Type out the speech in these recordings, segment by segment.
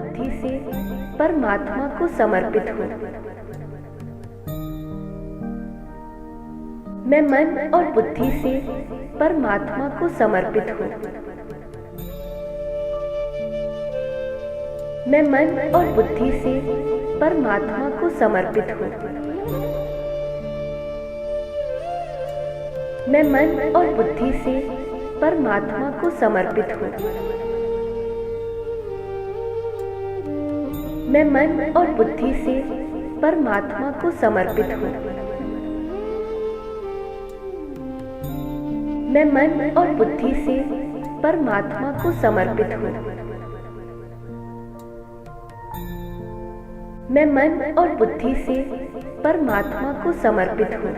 बुद्धि से परमात्मा को समर्पित हूँ। मैं मन और बुद्धि से परमात्मा को समर्पित हूँ। मैं मन और बुद्धि से परमात्मा को समर्पित हूँ। मैं मन और बुद्धि से परमात्मा को समर्पित हूँ। मैं मन और बुद्धि से परमात्मा को समर्पित हूँ। मैं मन और बुद्धि से परमात्मा को समर्पित हूँ। मैं मन और बुद्धि से परमात्मा को समर्पित हूँ।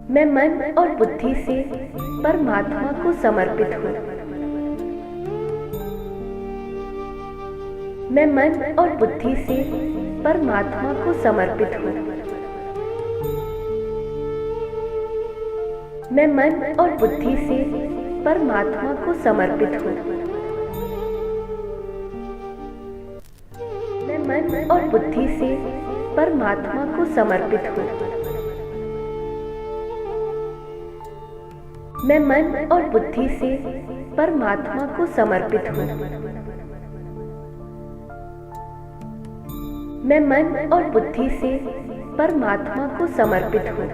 मैं मन और बुद्धि से परमात्मा को समर्पित हूँ। मैं मन और बुद्धि से परमात्मा को समर्पित हूँ। मैं मन और बुद्धि से परमात्मा को समर्पित हूँ। मैं मन और बुद्धि से परमात्मा को समर्पित हूँ। मैं मन और बुद्धि से परमात्मा को समर्पित हूँ। मैं मन और बुद्धि से परमात्मा को समर्पित हूँ।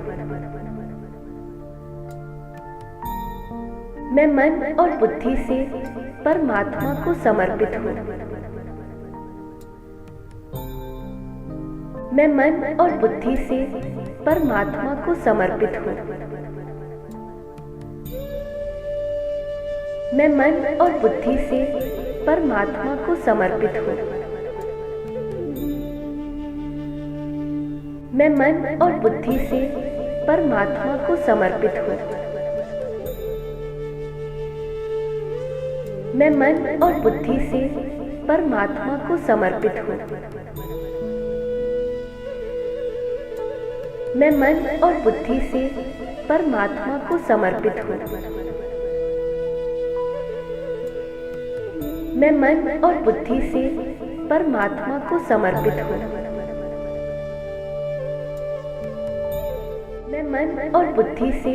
मैं मन और बुद्धि से परमात्मा को समर्पित हूँ। मैं मन और बुद्धि से परमात्मा को समर्पित हूँ। मैं मन और बुद्धि से परमात्मा को समर्पित हूँ। मैं मन और बुद्धि से परमात्मा को समर्पित हूँ। मैं मन और बुद्धि से परमात्मा को समर्पित हूँ। मैं मन और बुद्धि से परमात्मा को समर्पित हूँ। मैं मन और बुद्धि से परमात्मा को समर्पित हूँ। मैं मन और बुद्धि से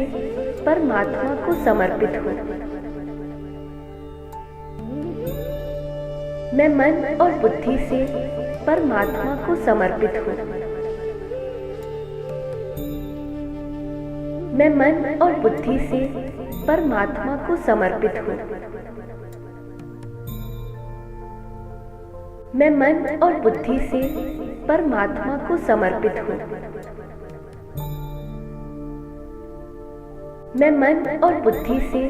परमात्मा को समर्पित हूँ। मैं मन और बुद्धि से परमात्मा को समर्पित हूँ। मैं मन और बुद्धि से परमात्मा को समर्पित हूँ। मैं मन और बुद्धि से परमात्मा को समर्पित हूँ। मैं मन और बुद्धि से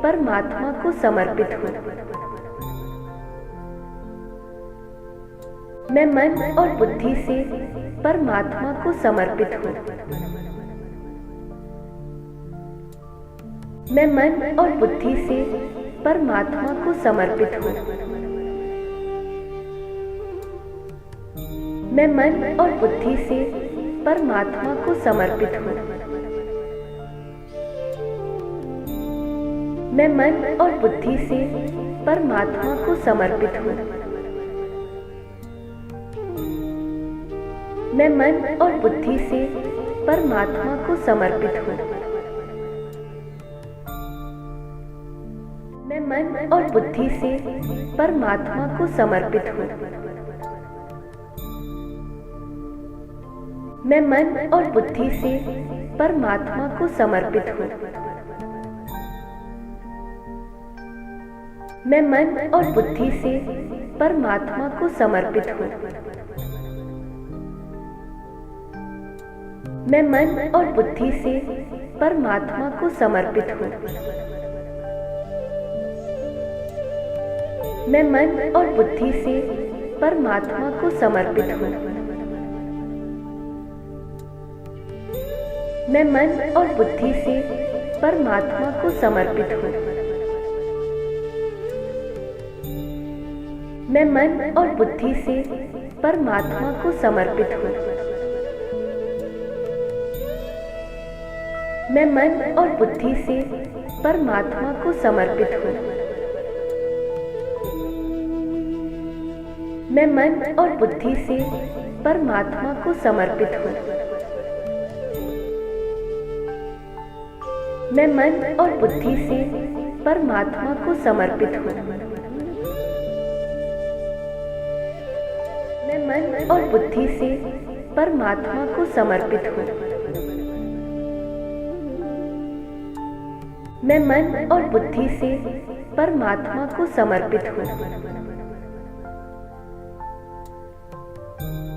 परमात्मा को समर्पित हूँ। मैं मन और बुद्धि से परमात्मा को समर्पित हूँ। मैं मन और बुद्धि से परमात्मा को समर्पित हूँ। मैं मन और बुद्धि से परमात्मा को समर्पित हूँ। मैं मन और बुद्धि से परमात्मा को समर्पित हूँ। मैं मन और बुद्धि से परमात्मा को समर्पित हूँ। मैं मन और बुद्धि से परमात्मा को समर्पित हूँ। मैं मन और बुद्धि से परमात्मा को समर्पित हूँ। मैं मन और बुद्धि से परमात्मा को समर्पित हूँ। मैं मन और बुद्धि से परमात्मा को समर्पित हूँ। मैं मन और बुद्धि से परमात्मा को समर्पित हूँ। मैं मन और बुद्धि से परमात्मा को समर्पित हूँ। मैं मन और बुद्धि से परमात्मा को समर्पित हूँ। मैं मन और बुद्धि से परमात्मा को समर्पित हूँ। मैं मन और बुद्धि से परमात्मा को समर्पित हूँ। मैं मन और बुद्धि से परमात्मा को समर्पित हूँ। मैं मन और बुद्धि से परमात्मा को समर्पित हूँ। मैं मन और बुद्धि से परमात्मा को समर्पित हूँ।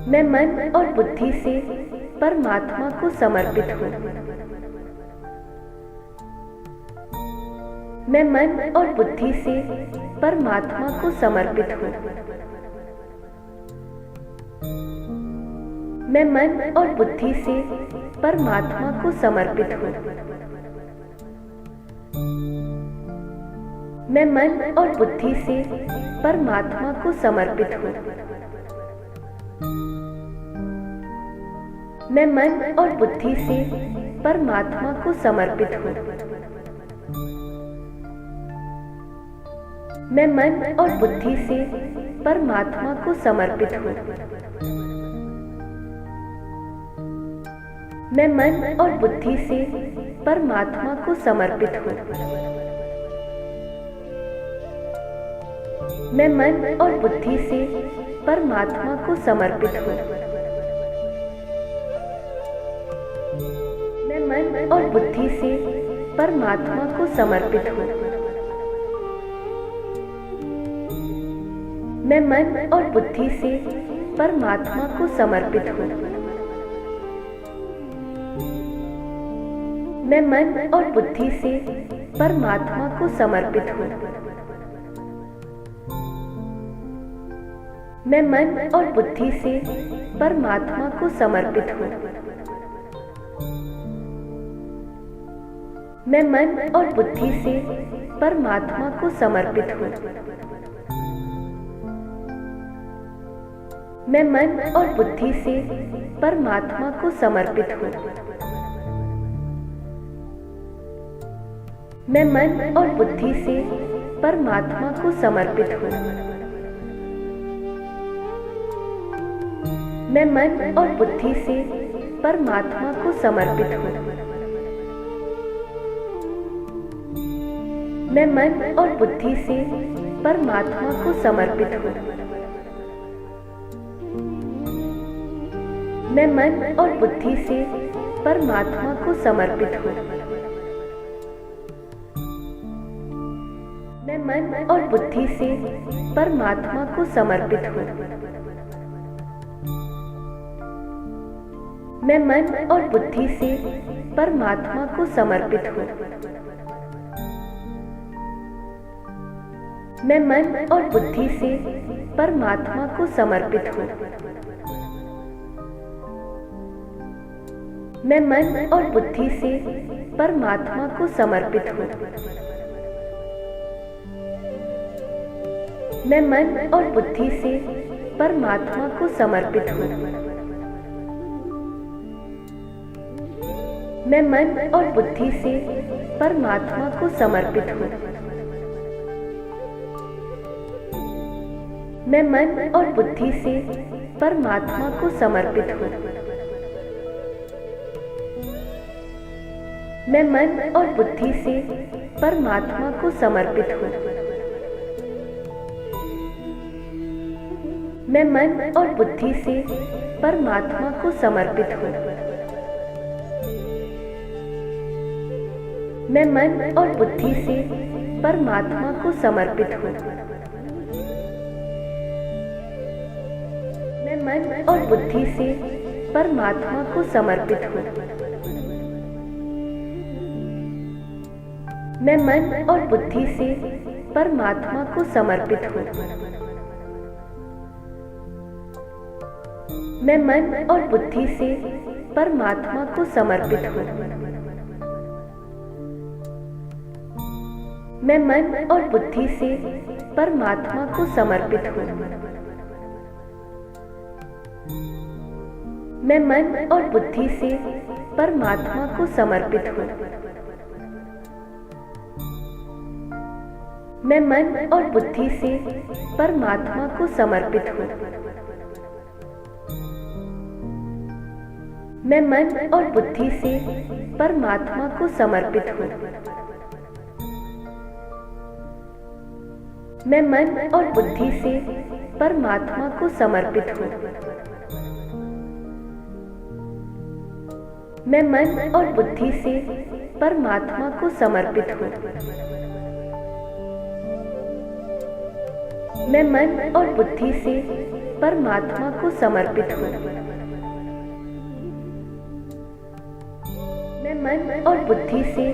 मैं मन और बुद्धि से परमात्मा को समर्पित हूँ। मैं मन और बुद्धि से परमात्मा को समर्पित हूँ। मैं मन और बुद्धि से परमात्मा को समर्पित हूँ। मैं मन और बुद्धि से परमात्मा को समर्पित हूँ। मैं मन और बुद्धि से परमात्मा को समर्पित हूँ। मैं मन और बुद्धि से परमात्मा को समर्पित हूँ। मैं मन और बुद्धि से परमात्मा को समर्पित हूँ। मैं मन और बुद्धि से परमात्मा को समर्पित हूँ। मैं मन और बुद्धि से परमात्मा को समर्पित हूँ। मैं मन और बुद्धि से परमात्मा को समर्पित हूँ। मैं मन और बुद्धि से परमात्मा को समर्पित हूँ। मैं मन और बुद्धि से परमात्मा को समर्पित हूँ। मैं मन और बुद्धि से परमात्मा को समर्पित हूँ। मैं मन और बुद्धि से परमात्मा को समर्पित हूँ। मैं मन और बुद्धि से परमात्मा को समर्पित हूँ। मैं मन और बुद्धि से परमात्मा को समर्पित हूँ। मैं मन और बुद्धि से परमात्मा को समर्पित हूँ। मैं मन और बुद्धि से परमात्मा को समर्पित हूँ। मैं मन और बुद्धि से परमात्मा को समर्पित हूँ। मैं मन और बुद्धि से परमात्मा को समर्पित हूँ। मैं मन और बुद्धि से परमात्मा को समर्पित हूँ। मैं मन और बुद्धि से परमात्मा को समर्पित हूँ। मैं मन और बुद्धि से परमात्मा को समर्पित हूँ। मैं मन और बुद्धि से परमात्मा को समर्पित हूँ। मैं मन और बुद्धि से परमात्मा को समर्पित हूँ। मैं मन और बुद्धि से परमात्मा को समर्पित हूँ। मैं मन और बुद्धि से परमात्मा को समर्पित हूँ। मैं मन और बुद्धि से परमात्मा को समर्पित हूँ। मैं मन और बुद्धि से परमात्मा को समर्पित हूँ। मैं मन और बुद्धि से परमात्मा को समर्पित हूँ। मैं मन और बुद्धि से परमात्मा को समर्पित हूँ। मैं मन और बुद्धि से परमात्मा को समर्पित हूँ। मैं मन और बुद्धि से परमात्मा को समर्पित हूँ। मैं मन और बुद्धि से परमात्मा को समर्पित हूँ। मैं मन और बुद्धि से परमात्मा को समर्पित हूँ। मैं मन और बुद्धि से परमात्मा को समर्पित हूँ। मैं मन और बुद्धि से परमात्मा को समर्पित हूँ। मैं मन और बुद्धि से परमात्मा को समर्पित हूँ। मैं मन और बुद्धि से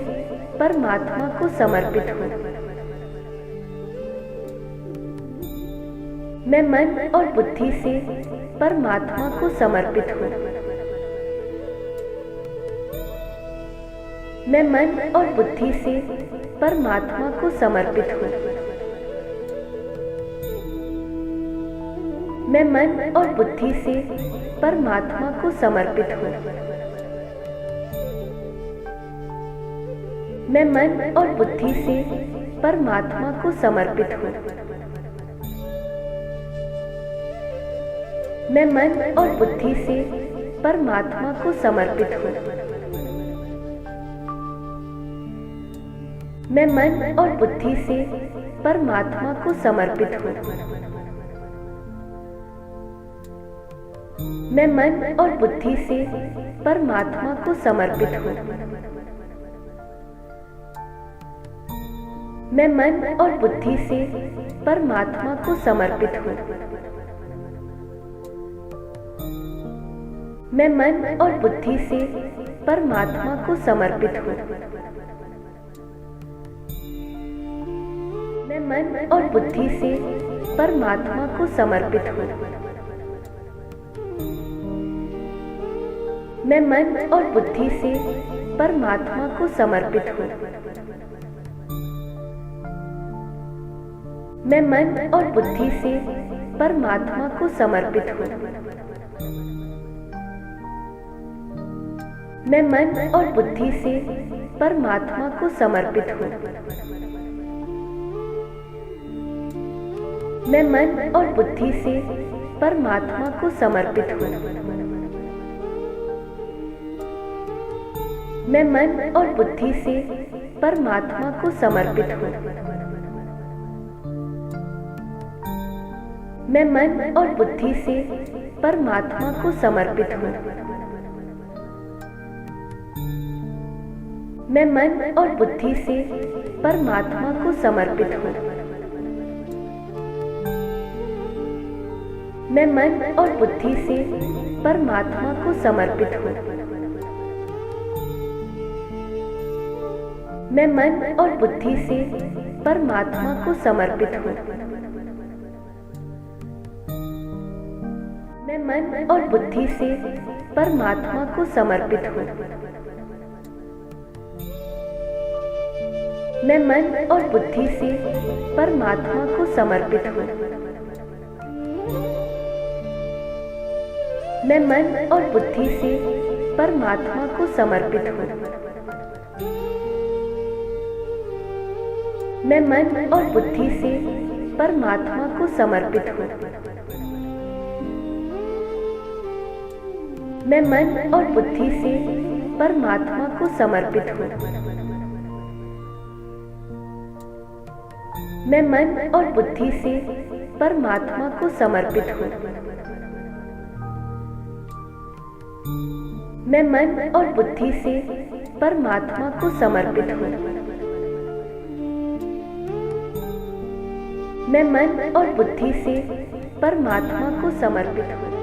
परमात्मा को समर्पित हूँ। मैं मन और बुद्धि से परमात्मा को समर्पित हूँ। मैं मन और बुद्धि से परमात्मा को समर्पित हूँ। मैं मन और बुद्धि से परमात्मा को समर्पित हूँ। मैं मन और बुद्धि से परमात्मा को समर्पित हूँ। मैं मन और बुद्धि से परमात्मा को समर्पित हूँ। मैं मन और बुद्धि से परमात्मा को समर्पित हूँ। मैं मन और बुद्धि से परमात्मा को समर्पित हूँ। मैं मन और बुद्धि से परमात्मा को समर्पित हूँ। मैं मन और बुद्धि से परमात्मा को समर्पित हूँ। मैं मन और बुद्धि से परमात्मा को समर्पित हूँ। मैं मन और बुद्धि से परमात्मा को समर्पित हूँ। मैं मन और बुद्धि से परमात्मा को समर्पित हूँ। मैं मन और बुद्धि से परमात्मा को समर्पित हूँ। मैं मन और बुद्धि से परमात्मा को समर्पित हूँ। मैं मन और बुद्धि से परमात्मा को समर्पित हूँ। मैं मन और बुद्धि से परमात्मा को समर्पित हूँ। मैं मन और बुद्धि से परमात्मा को समर्पित हूँ। मैं मन और बुद्धि से परमात्मा को समर्पित हूँ। मैं मन और बुद्धि से परमात्मा को समर्पित हूँ। मैं मन और बुद्धि से परमात्मा को समर्पित हूँ। मैं मन और बुद्धि से परमात्मा को समर्पित हूँ। मैं मन और बुद्धि से परमात्मा को समर्पित हूँ। मैं मन और बुद्धि से परमात्मा को समर्पित हूँ। मैं मन और बुद्धि से परमात्मा को समर्पित हूँ। मैं मन और बुद्धि से परमात्मा को समर्पित हूँ। मैं मन और बुद्धि से परमात्मा को समर्पित हूँ। मैं मन और बुद्धि से परमात्मा को समर्पित हूँ।